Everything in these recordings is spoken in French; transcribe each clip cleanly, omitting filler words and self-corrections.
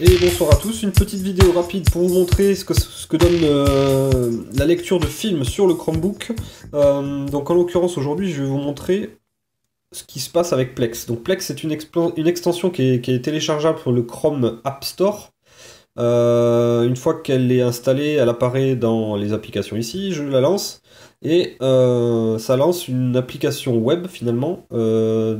Et bonsoir à tous, une petite vidéo rapide pour vous montrer ce que donne la lecture de films sur le Chromebook. Donc en l'occurrence aujourd'hui je vais vous montrer ce qui se passe avec Plex. Donc Plex c'est une extension qui est téléchargeable sur le Chrome App Store. Une fois qu'elle est installée, elle apparaît dans les applications ici, je la lance. Et ça lance une application web finalement de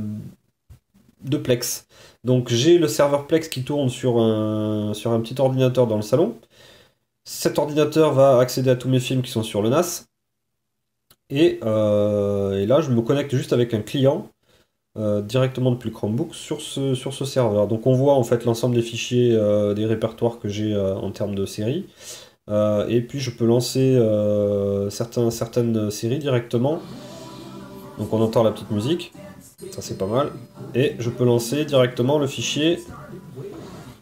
Plex. Donc j'ai le serveur Plex qui tourne sur un petit ordinateur dans le salon. Cet ordinateur va accéder à tous mes films qui sont sur le NAS. Et là, je me connecte juste avec un client directement depuis le Chromebook sur ce serveur. Donc on voit en fait l'ensemble des fichiers, des répertoires que j'ai en termes de séries. Et puis je peux lancer certaines séries directement. Donc on entend la petite musique. Ça c'est pas mal. Et je peux lancer directement le fichier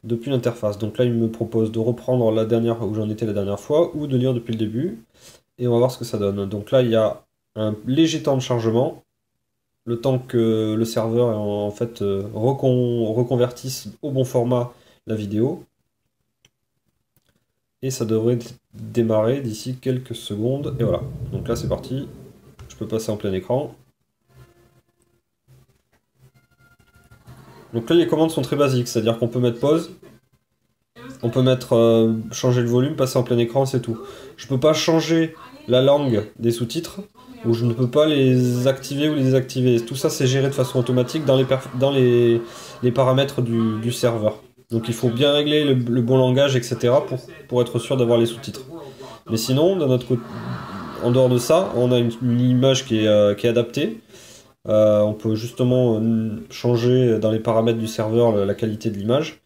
depuis l'interface. Donc là il me propose de reprendre la dernière où j'en étais la dernière fois ou de lire depuis le début. Et on va voir ce que ça donne. Donc là il y a un léger temps de chargement. Le temps que le serveur en fait reconvertisse au bon format la vidéo. Et ça devrait démarrer d'ici quelques secondes. Et voilà. Donc là c'est parti. Je peux passer en plein écran. Donc là les commandes sont très basiques, c'est-à-dire qu'on peut mettre pause, on peut mettre changer le volume, passer en plein écran, c'est tout. Je peux pas changer la langue des sous-titres, ou je ne peux pas les activer ou les désactiver. Tout ça c'est géré de façon automatique dans les paramètres du serveur. Donc il faut bien régler le bon langage, etc. pour être sûr d'avoir les sous-titres. Mais sinon, en dehors de ça, on a une image qui est adaptée. On peut justement changer dans les paramètres du serveur la qualité de l'image.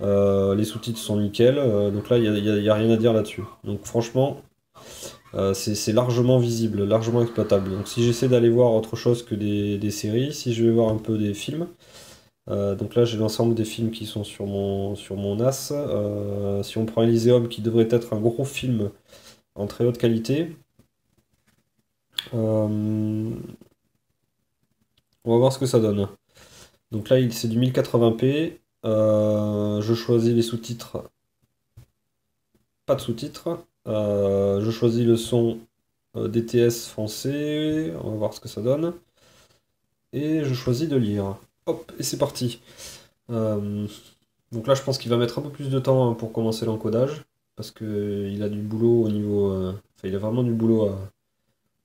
Les sous-titres sont nickel, donc là il n'y a rien à dire là-dessus. Donc franchement, c'est largement visible, largement exploitable. Donc si j'essaie d'aller voir autre chose que des séries, si je vais voir un peu des films, donc là j'ai l'ensemble des films qui sont sur mon NAS. Si on prend Elysium qui devrait être un gros film en très haute qualité, on va voir ce que ça donne. Donc là, c'est du 1080p. Je choisis les sous-titres. Pas de sous-titres. Je choisis le son DTS français. On va voir ce que ça donne. Et je choisis de lire. Hop, et c'est parti. Donc là, je pense qu'il va mettre un peu plus de temps pour commencer l'encodage. Parce qu'il a du boulot au niveau... Enfin, il a vraiment du boulot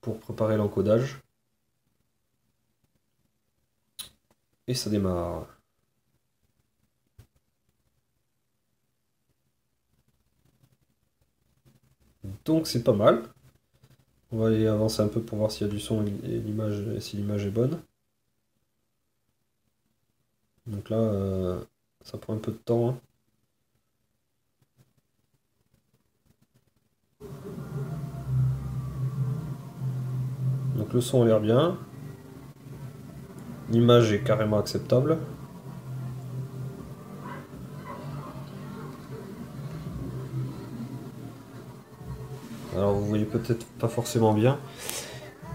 pour préparer l'encodage. Et ça démarre. Donc c'est pas mal. On va aller avancer un peu pour voir s'il y a du son et l'image, si l'image est bonne. Donc là, ça prend un peu de temps, hein. Donc le son a l'air bien. L'image est carrément acceptable. Alors vous voyez peut-être pas forcément bien.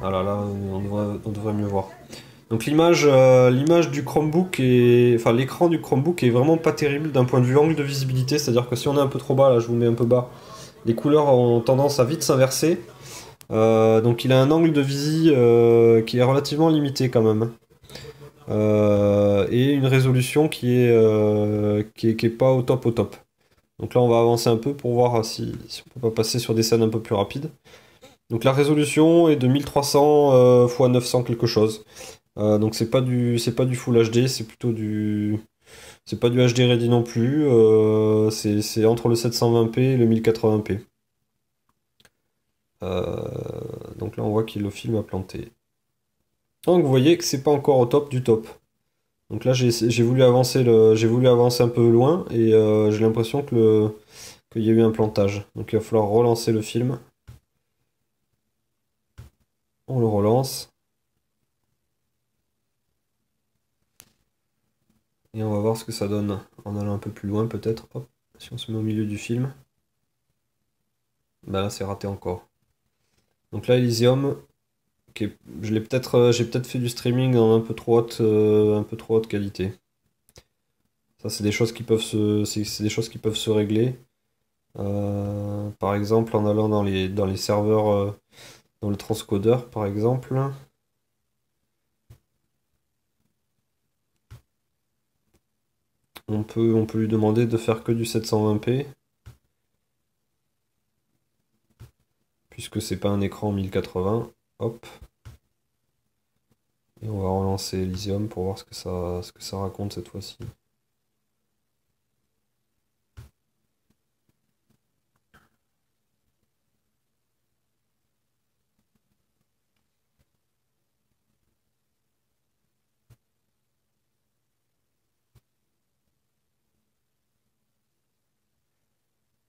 Voilà, là on devrait mieux voir. Donc l'image du Chromebook enfin l'écran du Chromebook est vraiment pas terrible d'un point de vue angle de visibilité, c'est-à-dire que si on est un peu trop bas, là je vous mets un peu bas, les couleurs ont tendance à vite s'inverser. Donc il a un angle de visie qui est relativement limité quand même. Et une résolution qui est pas au top au top. Donc là on va avancer un peu pour voir si on peut pas passer sur des scènes un peu plus rapides. Donc la résolution est de 1300 x 900 quelque chose. Donc c'est pas du Full HD, c'est pas du HD Ready non plus. C'est entre le 720p et le 1080p. Donc là on voit que le film a planté. Donc vous voyez que c'est pas encore au top du top. Donc là j'ai voulu avancer un peu loin et j'ai l'impression qu'il y a eu un plantage. Donc il va falloir relancer le film. On le relance. Et on va voir ce que ça donne en allant un peu plus loin peut-être. Hop, si on se met au milieu du film. Bah là c'est raté encore. Donc là Elysium, j'ai peut-être fait du streaming en un peu trop haute qualité. Ça, c'est des choses qui peuvent c'est des choses qui peuvent se régler. Par exemple, en allant dans les serveurs, dans le transcodeur, par exemple. On peut lui demander de faire que du 720p. Puisque c'est pas un écran 1080. Hop. Et on va relancer Elysium pour voir ce que ça raconte cette fois-ci.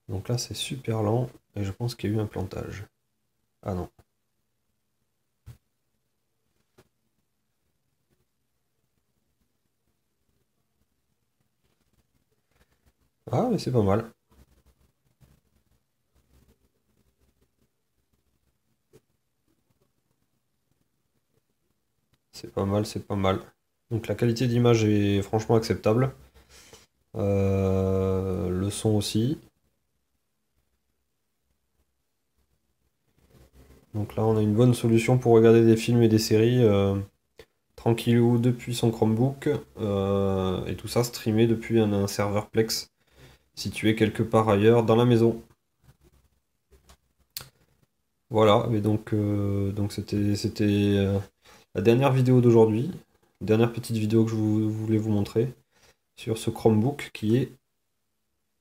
Donc là c'est super lent et je pense qu'il y a eu un plantage. Ah non. Ah mais c'est pas mal. C'est pas mal, c'est pas mal. Donc la qualité d'image est franchement acceptable. Le son aussi. Donc là on a une bonne solution pour regarder des films et des séries tranquillou depuis son Chromebook. Et tout ça streamé depuis un serveur Plex situé quelque part ailleurs dans la maison. Voilà, et donc c'était la dernière vidéo d'aujourd'hui, dernière petite vidéo que voulais vous montrer sur ce Chromebook qui est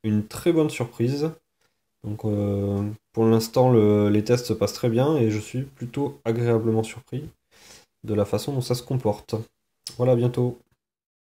une très bonne surprise. Donc pour l'instant les tests se passent très bien et je suis plutôt agréablement surpris de la façon dont ça se comporte. Voilà, à bientôt.